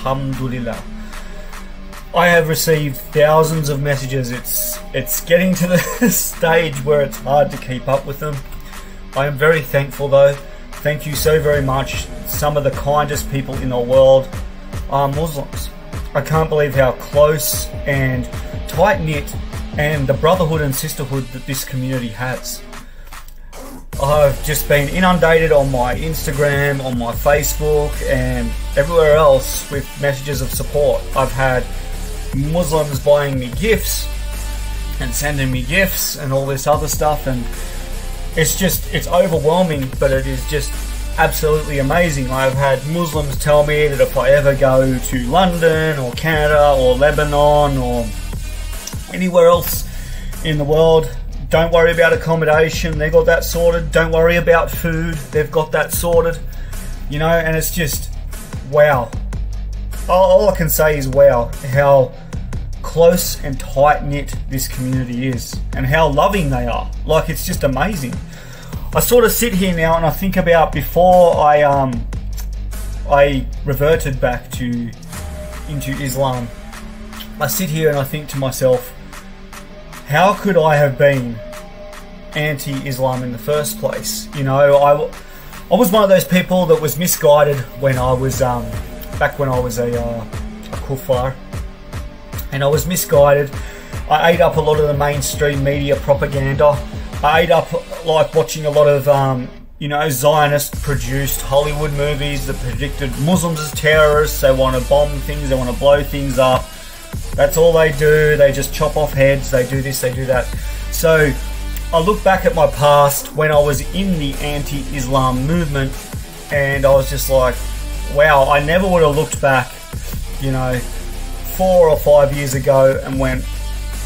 Alhamdulillah. I have received thousands of messages. It's getting to the stage where it's hard to keep up with them. I am very thankful though. Thank you so very much. Some of the kindest people in the world are Muslims. I can't believe how close and tight-knit and the brotherhood and sisterhood that this community has. I've just been inundated on my Instagram, on my Facebook and everywhere else with messages of support. I've had Muslims buying me gifts and sending me gifts and all this other stuff, and it's overwhelming, but it is just absolutely amazing. I've had Muslims tell me that if I ever go to London or Canada or Lebanon or anywhere else in the world, don't worry about accommodation, they got that sorted. Don't worry about food, they've got that sorted. You know, and it's just, wow. All I can say is wow, how close and tight-knit this community is and how loving they are. Like, it's just amazing. I sort of sit here now and I think about before I reverted back into Islam. I sit here and I think to myself, how could I have been anti-Islam in the first place? You know, I was one of those people that was misguided when I was back when I was a kuffar, and I was misguided. I ate up a lot of the mainstream media propaganda. I ate up like watching a lot of you know, Zionist produced Hollywood movies that predicted Muslims as terrorists. They want to bomb things, they want to blow things up. That's all they do. They just chop off heads, they do this, they do that. So I look back at my past when I was in the anti-Islam movement, and I was just like, wow, I never would have looked back, you know, 4 or 5 years ago and went,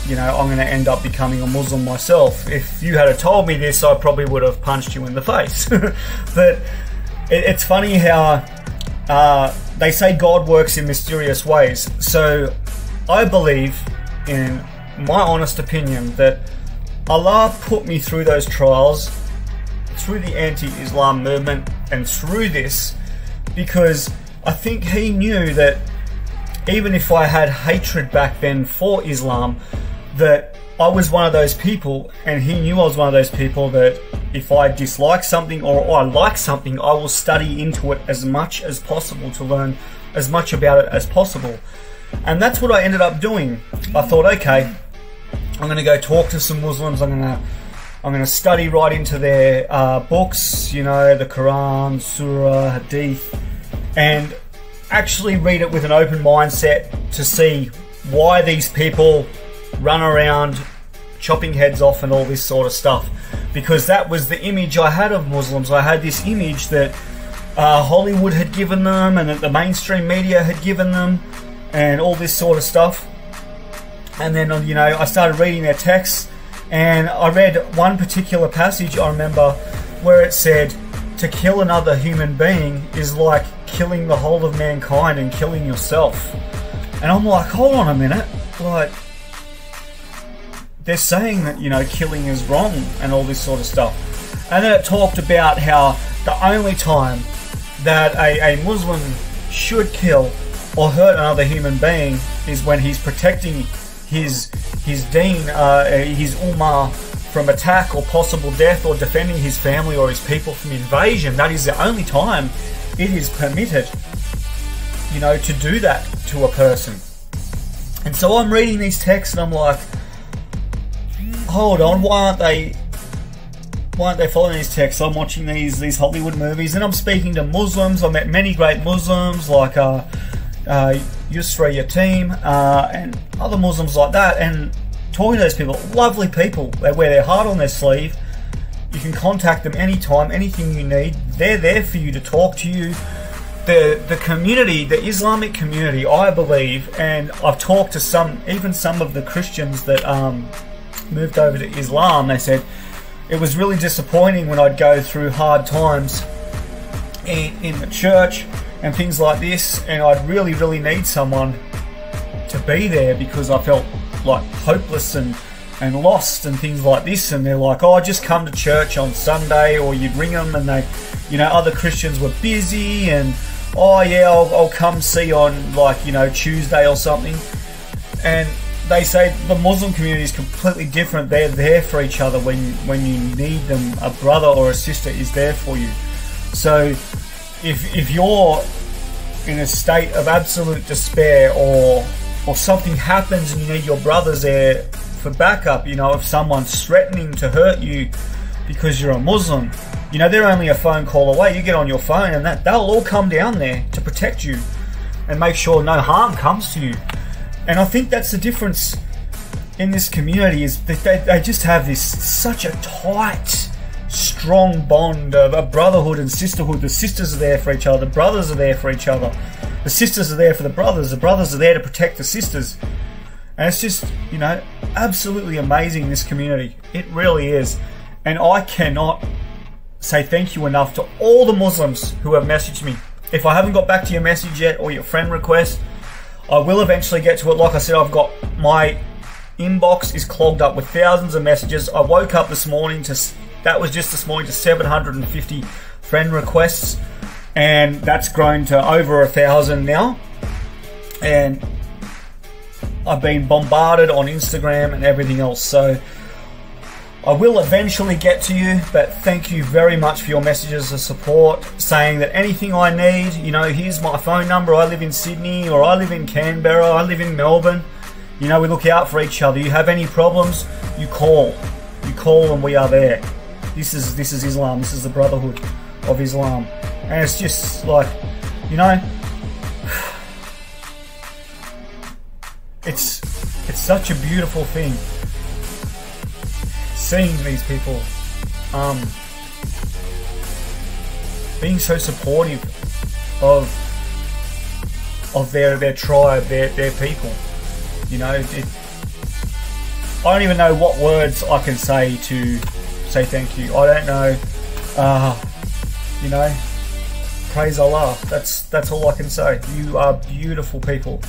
you know, I'm going to end up becoming a Muslim myself. If you had told me this, I probably would have punched you in the face. But it's funny how they say God works in mysterious ways. So I believe, in my honest opinion, that Allah put me through those trials, through the anti-Islam movement and through this, because I think He knew that even if I had hatred back then for Islam, that I was one of those people, and He knew I was one of those people that if I dislike something or I like something, I will study into it as much as possible to learn as much about it as possible. And that's what I ended up doing. I thought, okay, I'm going to go talk to some Muslims. I'm going to study right into their books, you know, the Quran, Surah, Hadith, and actually read it with an open mindset to see why these people run around chopping heads off and all this sort of stuff. Because that was the image I had of Muslims. I had this image that Hollywood had given them and that the mainstream media had given them and all this sort of stuff. And then, you know, I started reading their texts, and I read one particular passage, I remember, where it said, to kill another human being is like killing the whole of mankind and killing yourself. And I'm like, hold on a minute, like, they're saying that, you know, killing is wrong and all this sort of stuff. And then it talked about how the only time that a Muslim should kill or hurt another human being is when he's protecting his deen, his ummah, from attack or possible death, or defending his family or his people from invasion. That is the only time it is permitted, you know, to do that to a person. And so I'm reading these texts and I'm like, hold on, why aren't they following these texts? I'm watching these Hollywood movies, and I'm speaking to Muslims. I met many great Muslims like Yusra Yatim and other Muslims like that, and talking to those people, lovely people. They wear their heart on their sleeve. You can contact them anytime, anything you need. They're there for you, to talk to you. The community, the Islamic community, I believe, and I've talked to even some of the Christians that moved over to Islam. They said it was really disappointing when I'd go through hard times in the church and things like this, and I'd really need someone to be there because I felt like hopeless and lost and things like this. And they're like, oh, just come to church on Sunday, or you'd ring them and they, you know, other Christians were busy and oh yeah, I'll come see on, like, you know, Tuesday or something. And they say the Muslim community is completely different. They're there for each other when you need them. A brother or a sister is there for you. So if you're in a state of absolute despair, or something happens and you need your brothers there for backup, you know, if someone's threatening to hurt you because you're a Muslim, you know, they're only a phone call away. You get on your phone and they'll all come down there to protect you and make sure no harm comes to you. And I think that's the difference in this community, is that they just have this such a tight, strong bond of a brotherhood and sisterhood. The sisters are there for each other, the brothers are there for each other, the sisters are there for the brothers are there to protect the sisters. And it's just, you know, absolutely amazing, this community. It really is. And I cannot say thank you enough to all the Muslims who have messaged me. If I haven't got back to your message yet, or your friend request, I will eventually get to it. Like I said, I've got, my inbox is clogged up with thousands of messages. I woke up this morning to 750 friend requests, and that's grown to over 1,000 now. And I've been bombarded on Instagram and everything else. So I will eventually get to you, but thank you very much for your messages of support, saying that anything I need, you know, here's my phone number. I live in Sydney, or I live in Canberra, I live in Melbourne. You know, we look out for each other. You have any problems, you call and we are there. This is Islam. This is the brotherhood of Islam. And it's just like, you know, it's such a beautiful thing, seeing these people being so supportive of their tribe, their people. You know, I don't even know what words I can say to say thank you. I don't know. You know, praise Allah. That's all I can say. You are beautiful people.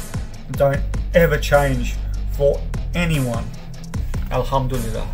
Don't ever change for anyone. Alhamdulillah.